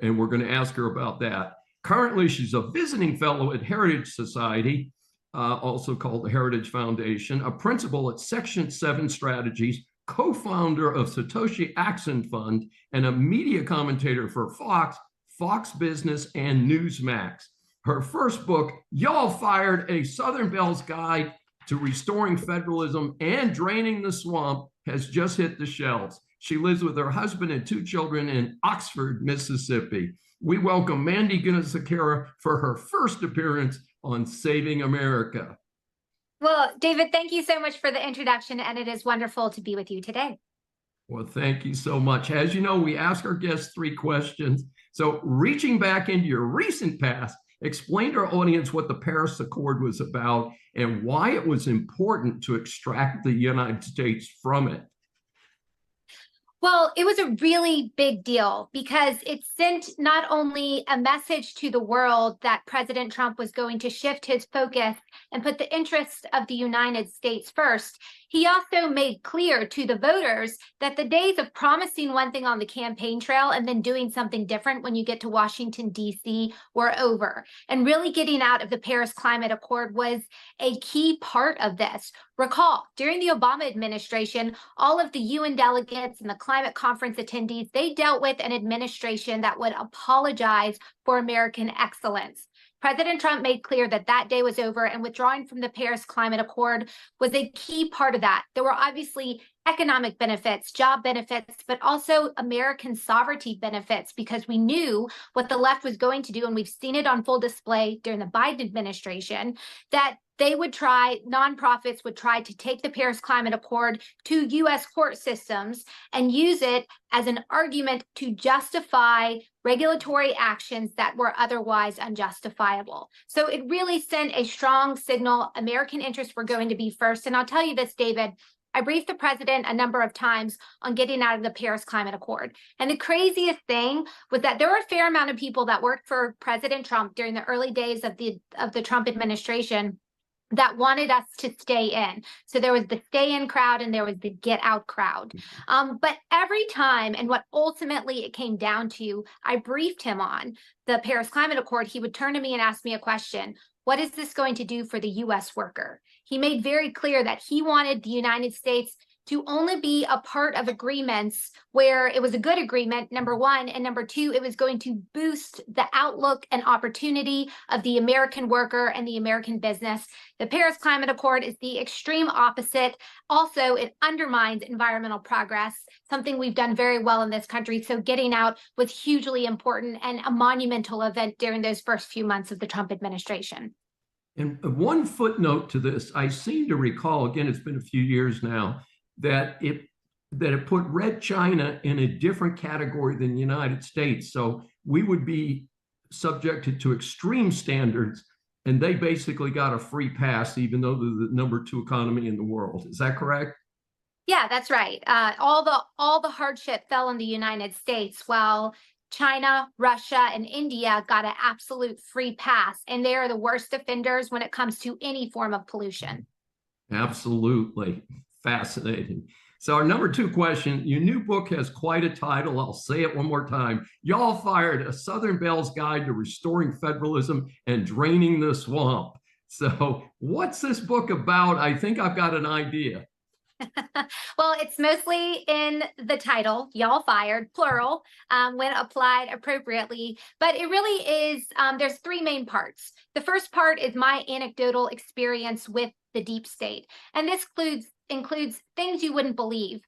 And we're going to ask her about that. Currently, she's a visiting fellow at Heritage Society, also called the Heritage Foundation, a principal at Section 7 Strategies, co-founder of Satoshi Axon Fund, and a media commentator for Fox, Fox Business, and Newsmax. Her first book, Y'all Fired: A Southern Belle's Guide to Restoring Federalism and Draining the Swamp, has just hit the shelves. She lives with her husband and 2 children in Oxford, Mississippi. We welcome Mandy Gunasekara for her first appearance on Saving America. Well, David, thank you so much for the introduction, and it is wonderful to be with you today. Well, thank you so much. As you know, we ask our guests 3 questions. So reaching back into your recent past, explain to our audience what the Paris Accord was about and why it was important to extract the United States from it. Well, it was a really big deal because it sent not only a message to the world that President Trump was going to shift his focus and put the interests of the United States first, he also made clear to the voters that the days of promising one thing on the campaign trail and then doing something different when you get to Washington, D.C. were over. And really getting out of the Paris Climate Accord was a key part of this. Recall, during the Obama administration, all of the UN delegates and the climate conference attendees, they dealt with an administration that would apologize for American excellence. President Trump made clear that that day was over, and withdrawing from the Paris Climate Accord was a key part of that. There were obviously economic benefits, job benefits, but also American sovereignty benefits, because we knew what the left was going to do, and we've seen it on full display during the Biden administration, that they would try, nonprofits would try to take the Paris Climate Accord to U.S. court systems and use it as an argument to justify regulatory actions that were otherwise unjustifiable. So it really sent a strong signal. American interests were going to be first. And I'll tell you this, David, I briefed the president a number of times on getting out of the Paris Climate Accord. And the craziest thing was that there were a fair amount of people that worked for President Trump during the early days of the Trump administration that wanted us to stay in. So there was the stay in crowd and there was the get out crowd. But every time, and what ultimately it came down to, I briefed him on the Paris Climate Accord, he would turn to me and ask me a question. What is this going to do for the US worker? He made very clear that he wanted the United States to only be a part of agreements where it was a good agreement, number one, and number two, it was going to boost the outlook and opportunity of the American worker and the American business. The Paris Climate Accord is the extreme opposite. Also, it undermines environmental progress, something we've done very well in this country. So getting out was hugely important and a monumental event during those first few months of the Trump administration. And one footnote to this, I seem to recall, again, it's been a few years now, that it put Red China in a different category than the United States. So we would be subjected to extreme standards, and they basically got a free pass, even though they're the number 2 economy in the world. Is that correct? Yeah, that's right. All the hardship fell on the United States, while China, Russia, and India got an absolute free pass, and they are the worst offenders when it comes to any form of pollution. Absolutely. Fascinating. So our number 2 question, your new book has quite a title. I'll say it one more time. Y'all Fired, A Southern Belle's Guide to Restoring Federalism and Draining the Swamp. So what's this book about? I think I've got an idea. Well, it's mostly in the title, Y'all Fired, plural, when applied appropriately. But it really is, there's 3 main parts. The first part is my anecdotal experience with the deep state. And this includes things you wouldn't believe.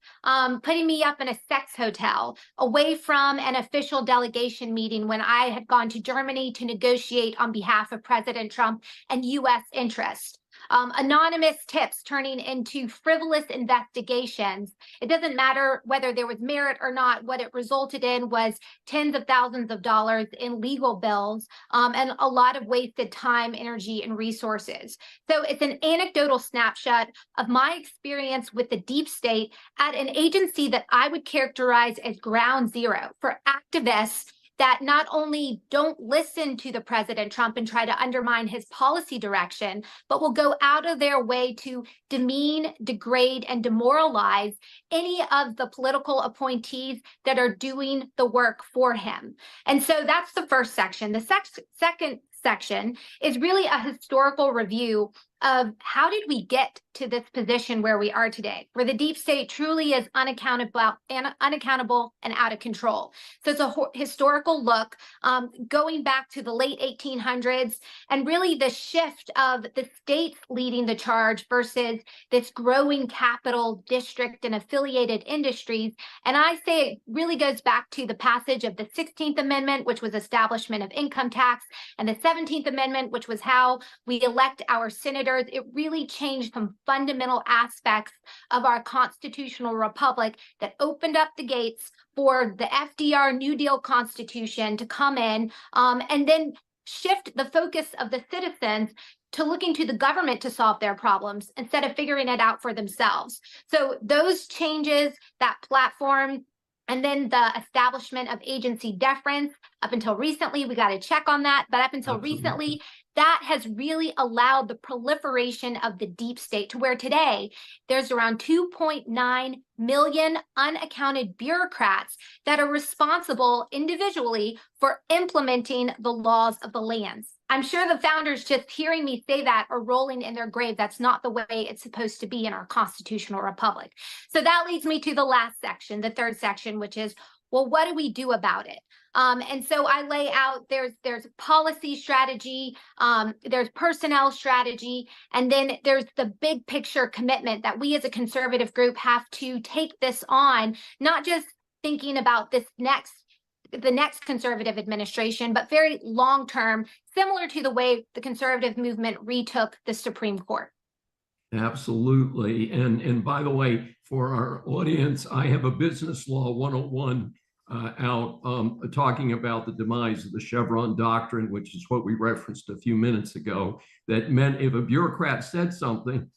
Putting me up in a sex hotel, away from an official delegation meeting when I had gone to Germany to negotiate on behalf of President Trump and U.S. interests. Anonymous tips turning into frivolous investigations. It doesn't matter whether there was merit or not. What it resulted in was tens of thousands of dollars in legal bills, and a lot of wasted time, energy, and resources. So it's an anecdotal snapshot of my experience with the deep state at an agency that I would characterize as ground zero for activists that not only don't listen to the President Trump and try to undermine his policy direction, but will go out of their way to demean, degrade, and demoralize any of the political appointees that are doing the work for him. And so that's the first section. The second section is really a historical review of how did we get to this position where we are today, where the deep state truly is unaccountable and out of control. So it's a historical look going back to the late 1800s and really the shift of the states leading the charge versus this growing capital district and affiliated industries. And I say it really goes back to the passage of the 16th Amendment, which was establishment of income tax, and the 17th Amendment, which was how we elect our senators. It really changed some fundamental aspects of our constitutional republic that opened up the gates for the FDR New Deal Constitution to come in and then shift the focus of the citizens to looking to the government to solve their problems instead of figuring it out for themselves. So those changes, that platform, and then the establishment of agency deference. Up until recently, we got to check on that. But up until recently, that has really allowed the proliferation of the deep state to where today there's around 2.9 million unaccounted bureaucrats that are responsible individually for implementing the laws of the lands. I'm sure the founders just hearing me say that are rolling in their grave. That's not the way it's supposed to be in our constitutional republic. So that leads me to the last section, the third section, which is, well, what do we do about it? And so I lay out there's policy strategy, there's personnel strategy, and then there's the big picture commitment that we as a conservative group have to take this on, not just thinking about the next conservative administration, but very long term, similar to the way the conservative movement retook the Supreme Court. Absolutely. And by the way, for our audience, I have a business law 101 out talking about the demise of the Chevron doctrine, which is what we referenced a few minutes ago. That meant if a bureaucrat said something,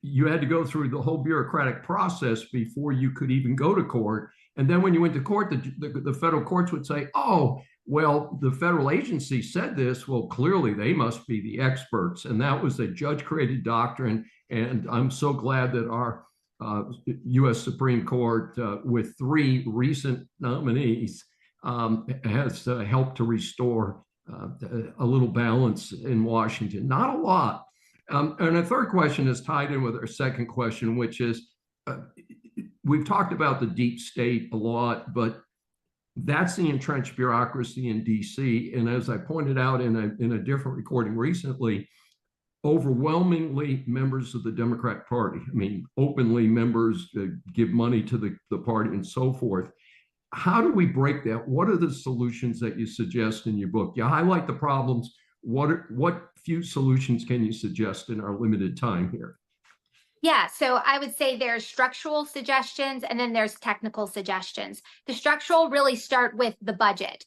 you had to go through the whole bureaucratic process before you could even go to court. And then when you went to court, the federal courts would say, oh, Well, the federal agency said this. Well, clearly they must be the experts. And that was a judge-created doctrine. And I'm so glad that our U.S. Supreme Court, with 3 recent nominees, has helped to restore a little balance in Washington. Not a lot. And a third question is tied in with our second question, which is, we've talked about the deep state a lot, but that's the entrenched bureaucracy in D.C. And as I pointed out in a different recording recently, overwhelmingly members of the Democratic Party. I mean, openly members give money to the party and so forth. How do we break that? What are the solutions that you suggest in your book? You highlight the problems. What few solutions can you suggest in our limited time here? Yeah, so I would say there's structural suggestions and then there's technical suggestions. The structural really start with the budget.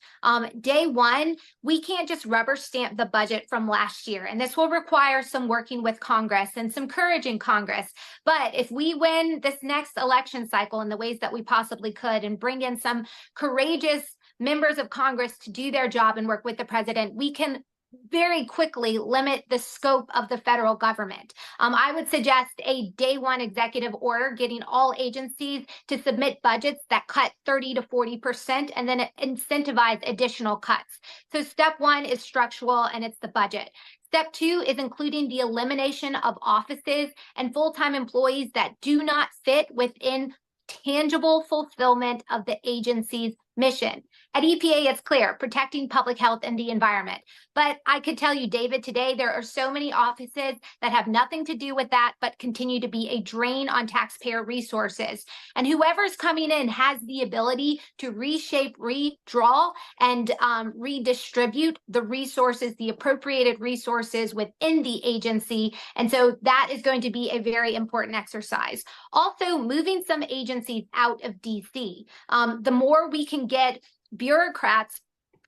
Day one, we can't just rubber stamp the budget from last year, and this will require some working with Congress and some courage in Congress. But if we win this next election cycle in the ways that we possibly could and bring in some courageous members of Congress to do their job and work with the president, we can very quickly limit the scope of the federal government. I would suggest a day one executive order getting all agencies to submit budgets that cut 30 to 40% and then incentivize additional cuts. So step one is structural, and it's the budget. Step two is including the elimination of offices and full-time employees that do not fit within tangible fulfillment of the agency's mission. At EPA, it's clear, protecting public health and the environment. But I could tell you, David, today there are so many offices that have nothing to do with that, but continue to be a drain on taxpayer resources. And whoever's coming in has the ability to reshape, redraw, and redistribute the resources, the appropriated resources within the agency. And so that is going to be a very important exercise. Also, moving some agencies out of DC. The more we can get bureaucrats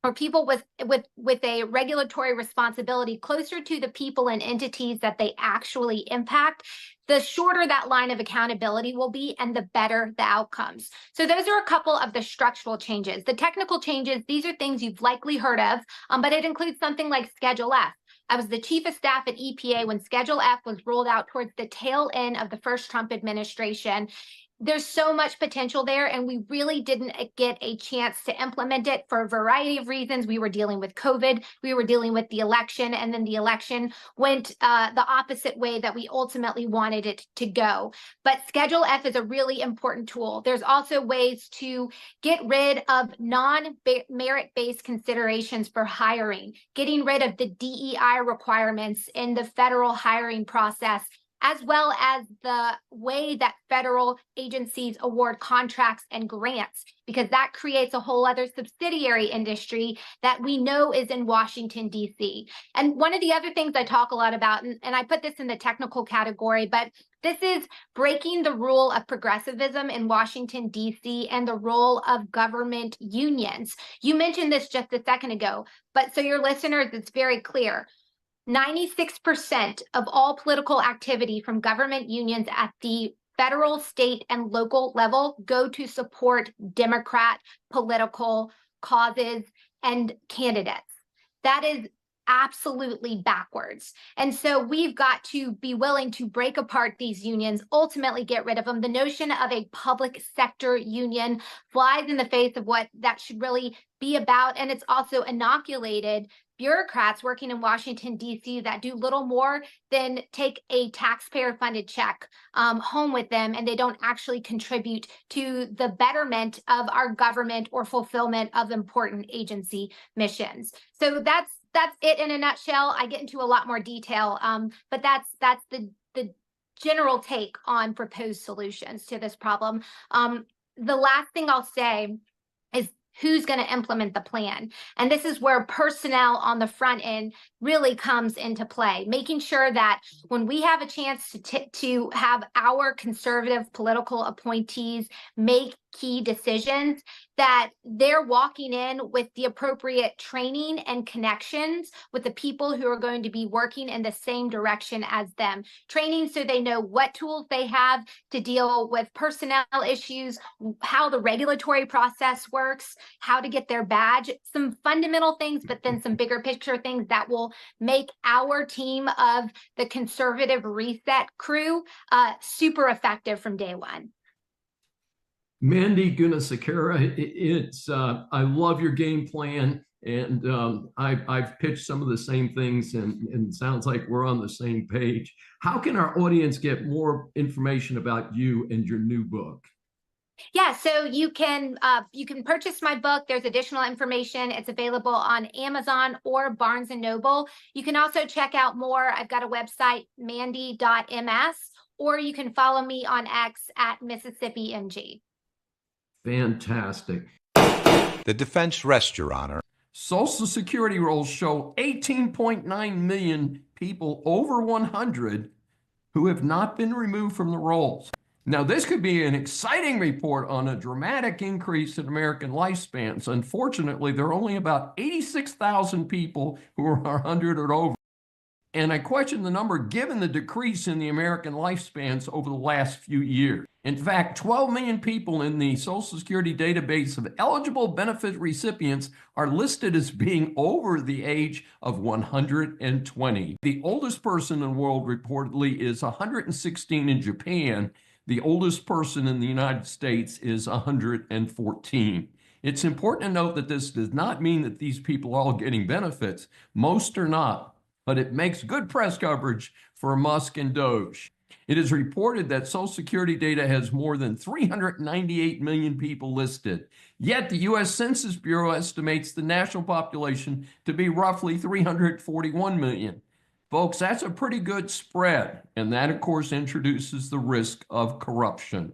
or people with a regulatory responsibility closer to the people and entities that they actually impact, the shorter that line of accountability will be and the better the outcomes. So those are a couple of the structural changes. The technical changes, these are things you've likely heard of, but it includes something like Schedule F. I was the chief of staff at EPA when Schedule F was rolled out towards the tail end of the first Trump administration. There's so much potential there, and we really didn't get a chance to implement it for a variety of reasons. We were dealing with COVID, we were dealing with the election, and then the election went the opposite way that we ultimately wanted it to go. But Schedule F is a really important tool. There's also ways to get rid of non-merit-based considerations for hiring, getting rid of the DEI requirements in the federal hiring process, as well as the way that federal agencies award contracts and grants, because that creates a whole other subsidiary industry that we know is in Washington, D.C. And one of the other things I talk a lot about, and I put this in the technical category, but this is breaking the rule of progressivism in Washington, D.C. and the role of government unions. You mentioned this just a second ago, but so your listeners, it's very clear. 96% of all political activity from government unions at the federal, state, and local level go to support Democrat political causes and candidates. That is absolutely backwards. And so we've got to be willing to break apart these unions, ultimately get rid of them. The notion of a public sector union flies in the face of what that should really be about. And it's also inoculated bureaucrats working in Washington, D.C. that do little more than take a taxpayer-funded check home with them, and they don't actually contribute to the betterment of our government or fulfillment of important agency missions. So that's it in a nutshell. I get into a lot more detail, but that's the general take on proposed solutions to this problem. The last thing I'll say is who's going to implement the plan. And this is where personnel on the front end really comes into play, making sure that when we have a chance to have our conservative political appointees make key decisions, that they're walking in with the appropriate training and connections with the people who are going to be working in the same direction as them. Training so they know what tools they have to deal with personnel issues, how the regulatory process works, how to get their badge, some fundamental things, but then some bigger picture things that will make our team of the conservative reset crew super effective from day one. Mandy, Gunasekara, I love your game plan, and I've pitched some of the same things, and it sounds like we're on the same page. How can our audience get more information about you and your new book? Yeah, so you can purchase my book. There's additional information. It's available on Amazon or Barnes & Noble. You can also check out more. I've got a website, mandy.ms, or you can follow me on X at MississippiMG. Fantastic. The defense rests, Your Honor. Social Security rolls show 18.9 million people over 100 who have not been removed from the rolls. Now, this could be an exciting report on a dramatic increase in American lifespans. Unfortunately, there are only about 86,000 people who are 100 or over. And I question the number given the decrease in the American lifespans over the last few years. In fact, 12 million people in the Social Security database of eligible benefit recipients are listed as being over the age of 120. The oldest person in the world reportedly is 116 in Japan. The oldest person in the United States is 114. It's important to note that this does not mean that these people are all getting benefits. Most are not, but it makes good press coverage for Musk and Doge. It is reported that Social Security data has more than 398 million people listed. Yet the U.S. Census Bureau estimates the national population to be roughly 341 million. Folks, that's a pretty good spread, and that, of course, introduces the risk of corruption.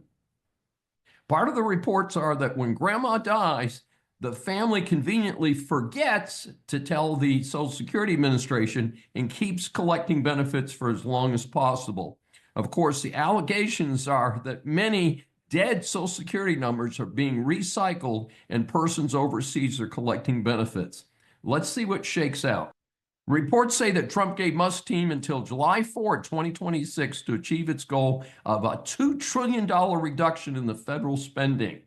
Part of the reports are that when grandma dies, the family conveniently forgets to tell the Social Security Administration and keeps collecting benefits for as long as possible. Of course, the allegations are that many dead Social Security numbers are being recycled and persons overseas are collecting benefits. Let's see what shakes out. Reports say that Trump gave Musk's team until July 4, 2026 to achieve its goal of a $2 trillion reduction in the federal spending.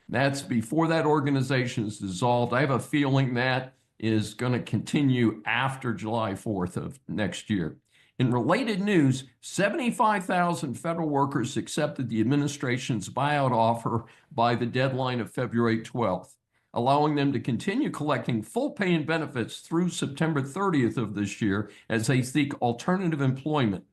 That's before that organization is dissolved. I have a feeling that is going to continue after July 4th of next year. In related news, 75,000 federal workers accepted the administration's buyout offer by the deadline of February 12th. Allowing them to continue collecting full pay and benefits through September 30th of this year as they seek alternative employment.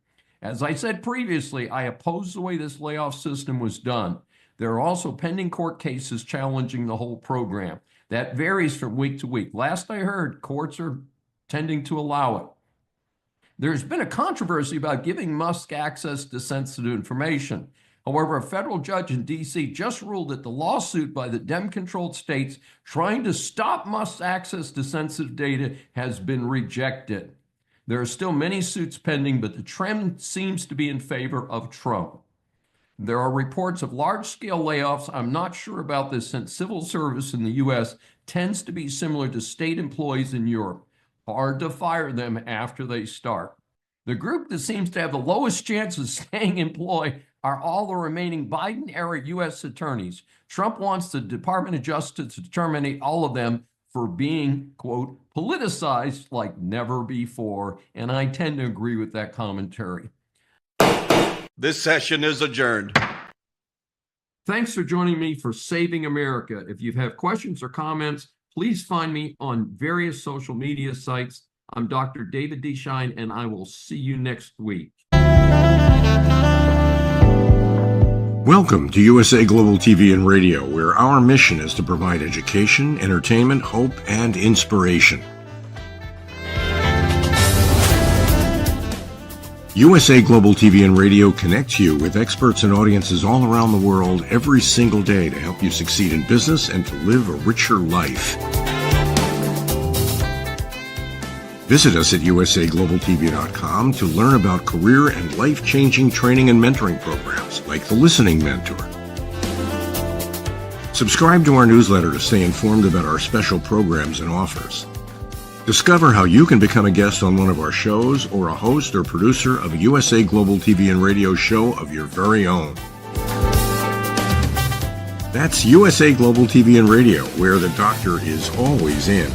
As I said previously, I oppose the way this layoff system was done. There are also pending court cases challenging the whole program. That varies from week to week. Last I heard, courts are tending to allow it. There's been a controversy about giving Musk access to sensitive information. However, a federal judge in D.C. just ruled that the lawsuit by the Dem-controlled states trying to stop Musk's access to sensitive data has been rejected. There are still many suits pending, but the trend seems to be in favor of Trump. There are reports of large-scale layoffs. I'm not sure about this since civil service in the U.S. tends to be similar to state employees in Europe. Hard to fire them after they start. The group that seems to have the lowest chance of staying employed are all the remaining Biden-era U.S. attorneys. Trump wants the Department of Justice to terminate all of them for being, quote, politicized like never before, and I tend to agree with that commentary. This session is adjourned. Thanks for joining me for Saving America. If you have questions or comments, please find me on various social media sites. I'm Dr. David D. Schein, and I will see you next week. Welcome to USA Global TV and Radio, where our mission is to provide education, entertainment, hope, and inspiration. USA Global TV and Radio connects you with experts and audiences all around the world every single day to help you succeed in business and to live a richer life. Visit us at usaglobaltv.com to learn about career and life-changing training and mentoring programs like the Listening Mentor. Subscribe to our newsletter to stay informed about our special programs and offers. Discover how you can become a guest on one of our shows or a host or producer of a USA Global TV and radio show of your very own. That's USA Global TV and Radio, where the doctor is always in.